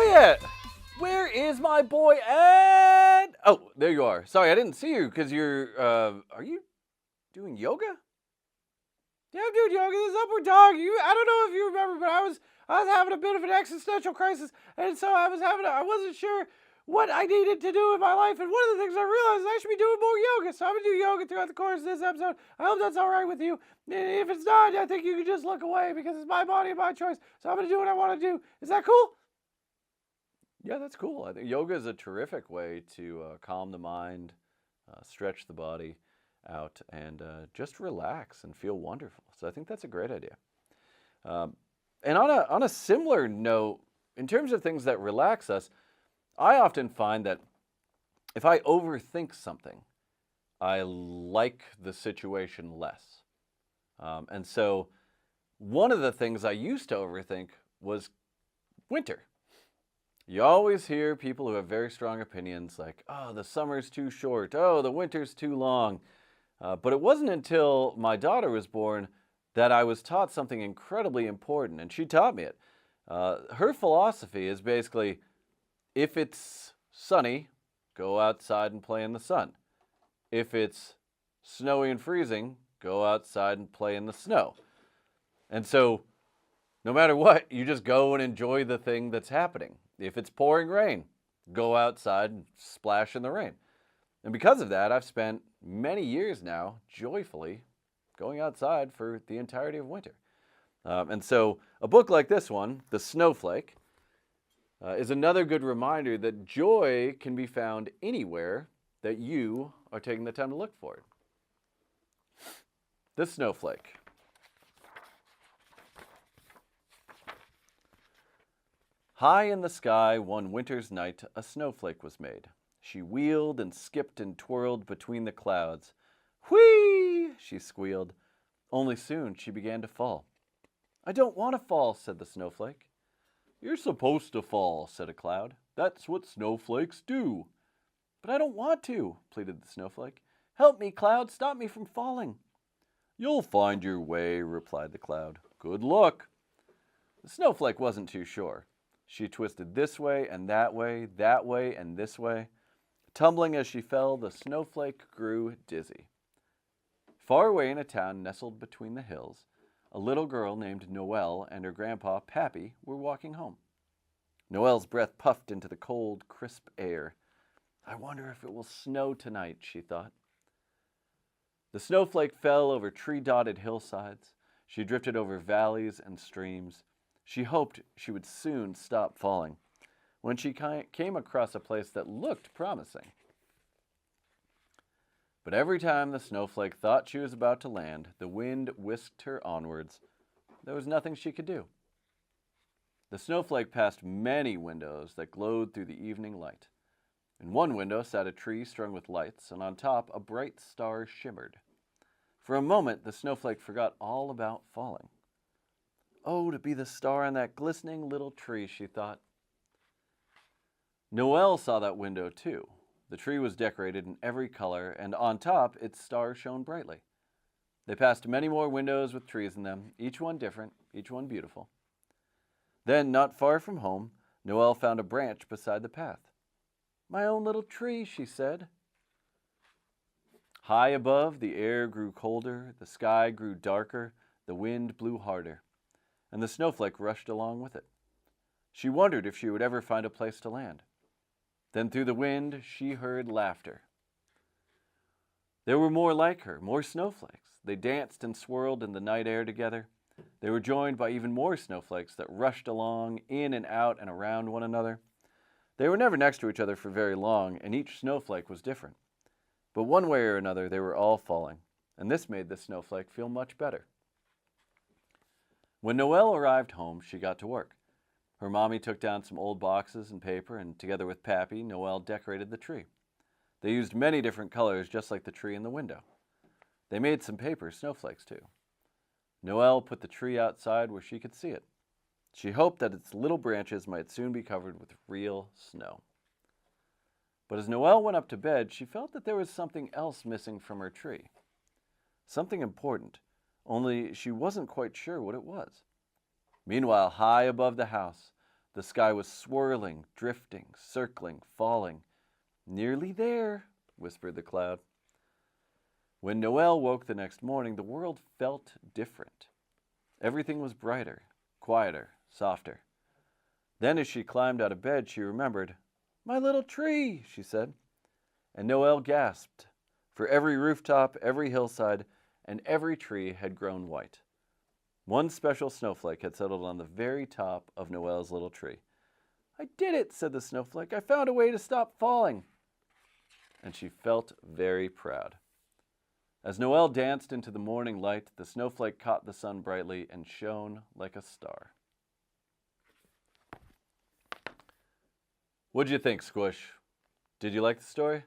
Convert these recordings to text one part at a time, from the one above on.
Elliot! Where is my boy Ed? Oh, there you are. Sorry, I didn't see you because you're, are you doing yoga? Yeah, I'm doing yoga. This upward dog. I don't know if you remember, but I was having a bit of an existential crisis, and so I wasn't sure what I needed to do in my life, and one of the things I realized is I should be doing more yoga, so I'm going to do yoga throughout the course of this episode. I hope that's all right with you. If it's not, I think you can just look away because it's my body and my choice, so I'm going to do what I want to do. Is that cool? Yeah, that's cool. I think yoga is a terrific way to calm the mind, stretch the body out, and just relax and feel wonderful. So I think that's a great idea. And on a similar note, in terms of things that relax us, I often find that if I overthink something, I like the situation less. And so one of the things I used to overthink was winter. You always hear people who have very strong opinions like, oh, the summer's too short, oh, the winter's too long. But it wasn't until my daughter was born that I was taught something incredibly important, and she taught me it. Her philosophy is basically, if it's sunny, go outside and play in the sun. If it's snowy and freezing, go outside and play in the snow. And so, no matter what, you just go and enjoy the thing that's happening. If it's pouring rain, go outside and splash in the rain. And because of that, I've spent many years now joyfully going outside for the entirety of winter. And so a book like this one, The Snowflake, is another good reminder that joy can be found anywhere that you are taking the time to look for it. The Snowflake. High in the sky one winter's night, a snowflake was made. She wheeled and skipped and twirled between the clouds. Whee! She squealed. Only soon she began to fall. I don't want to fall, said the snowflake. You're supposed to fall, said a cloud. That's what snowflakes do. But I don't want to, pleaded the snowflake. Help me, cloud, stop me from falling. You'll find your way, replied the cloud. Good luck. The snowflake wasn't too sure. She twisted this way, and that way, and this way. Tumbling as she fell, the snowflake grew dizzy. Far away in a town nestled between the hills, a little girl named Noelle and her grandpa, Pappy, were walking home. Noelle's breath puffed into the cold, crisp air. I wonder if it will snow tonight, she thought. The snowflake fell over tree-dotted hillsides. She drifted over valleys and streams. She hoped she would soon stop falling when she came across a place that looked promising. But every time the snowflake thought she was about to land, the wind whisked her onwards. There was nothing she could do. The snowflake passed many windows that glowed through the evening light. In one window sat a tree strung with lights, and on top a bright star shimmered. For a moment, the snowflake forgot all about falling. Oh, to be the star on that glistening little tree, she thought. Noelle saw that window too. The tree was decorated in every color, and on top its star shone brightly. They passed many more windows with trees in them, each one different, each one beautiful. Then, not far from home, Noelle found a branch beside the path. My own little tree, she said. High above, the air grew colder, the sky grew darker, the wind blew harder, and the snowflake rushed along with it. She wondered if she would ever find a place to land. Then through the wind, she heard laughter. There were more like her, more snowflakes. They danced and swirled in the night air together. They were joined by even more snowflakes that rushed along, in and out and around one another. They were never next to each other for very long, and each snowflake was different. But one way or another, they were all falling, and this made the snowflake feel much better. When Noelle arrived home, she got to work. Her mommy took down some old boxes and paper, and together with Pappy, Noelle decorated the tree. They used many different colors, just like the tree in the window. They made some paper snowflakes, too. Noelle put the tree outside where she could see it. She hoped that its little branches might soon be covered with real snow. But as Noelle went up to bed, she felt that there was something else missing from her tree. Something important, only she wasn't quite sure what it was. Meanwhile, high above the house, The sky was swirling, drifting, circling, falling. "Nearly there," whispered the cloud. When Noelle woke the next morning, the world felt different. Everything was brighter, quieter, softer. Then as she climbed out of bed, she remembered, "My little tree," she said. And Noelle gasped, for every rooftop, every hillside, and every tree had grown white. One special snowflake had settled on the very top of Noelle's little tree. "I did it," said the snowflake. "I found a way to stop falling." And she felt very proud. As Noelle danced into the morning light, the snowflake caught the sun brightly and shone like a star. What'd you think, Squish? Did you like the story?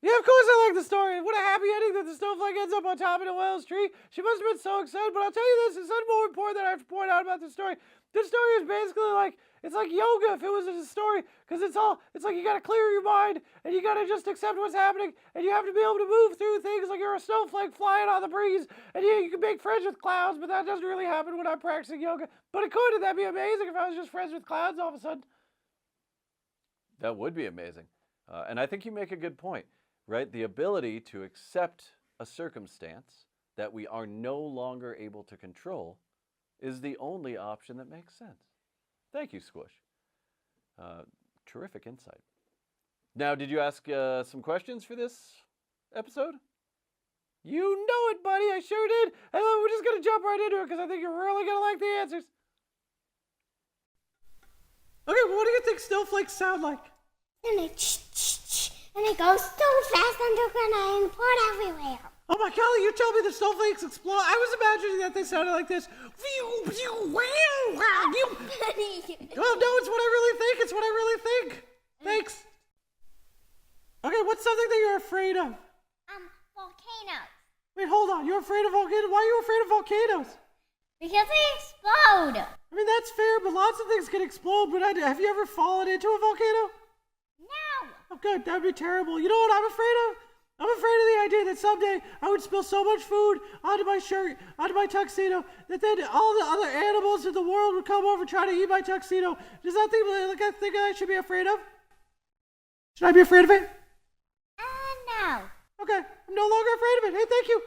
Yeah, of course I like the story. What a happy ending that the snowflake ends up on top of Noelle's tree. She must have been so excited, but I'll tell you this, it's something more important that I have to point out about this story. This story is basically like, it's like yoga if it was a story, because it's like you gotta clear your mind, and you gotta just accept what's happening, and you have to be able to move through things like you're a snowflake flying on the breeze, and yeah, you can make friends with clouds, but that doesn't really happen when I'm practicing yoga. But it could, and that'd be amazing if I was just friends with clouds all of a sudden. That would be amazing. And I think you make a good point. Right? The ability to accept a circumstance that we are no longer able to control is the only option that makes sense. Thank you, Squish. Terrific insight. Now, did you ask some questions for this episode? You know it, buddy. I sure did. And we're just going to jump right into it because I think you're really going to like the answers. Okay, well, what do you think snowflakes sound like? And it goes so fast underground and import everywhere. Oh my golly, you told me the snowflakes explode. I was imagining that they sounded like this. Well, no, it's what I really think. It's what I really think. Thanks. Okay, what's something that you're afraid of? Volcanoes. Wait, hold on. You're afraid of volcanoes? Why are you afraid of volcanoes? Because they explode. I mean, that's fair, but lots of things can explode. But have you ever fallen into a volcano? No. Oh, good. That would be terrible. You know what I'm afraid of? I'm afraid of the idea that someday I would spill so much food onto my shirt, onto my tuxedo, that then all the other animals in the world would come over and try to eat my tuxedo. Does that seem like a thing I should be afraid of? Should I be afraid of it? No. Okay. I'm no longer afraid of it. Hey, thank you.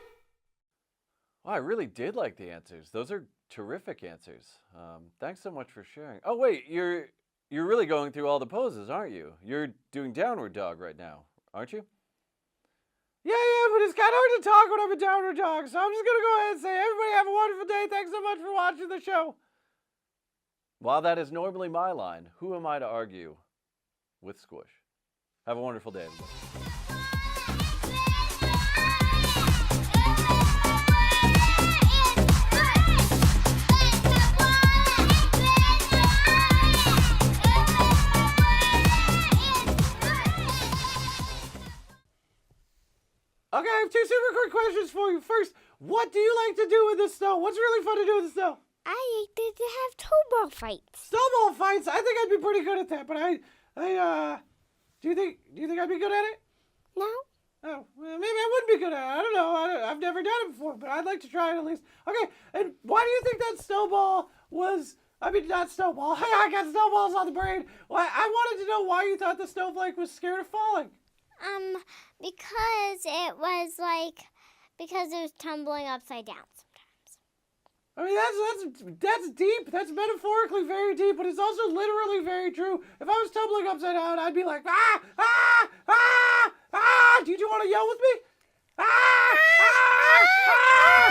Well, I really did like the answers. Those are terrific answers. Thanks so much for sharing. Oh, wait. You're really going through all the poses, aren't you? You're doing downward dog right now, aren't you? Yeah, but it's kind of hard to talk when I'm a downward dog, so I'm just going to go ahead and say, everybody have a wonderful day. Thanks so much for watching the show. While that is normally my line, who am I to argue with Squish? Have a wonderful day, everybody. Okay, I have two super quick questions for you. First, what do you like to do in the snow? What's really fun to do in the snow? I like to have snowball fights. Snowball fights? I think I'd be pretty good at that, but do you think I'd be good at it? No. Oh, well, maybe I wouldn't be good at it. I don't know. I've never done it before, but I'd like to try it at least. Okay, and why do you think that snowball was... I mean, not snowball. I got snowballs on the brain. Well, I wanted to know why you thought the snowflake was scared of falling. Because it was tumbling upside down sometimes. I mean, that's deep. That's metaphorically very deep, but it's also literally very true. If I was tumbling upside down, I'd be like, ah, ah, ah, ah. Do you want to yell with me? Ah, ah, ah.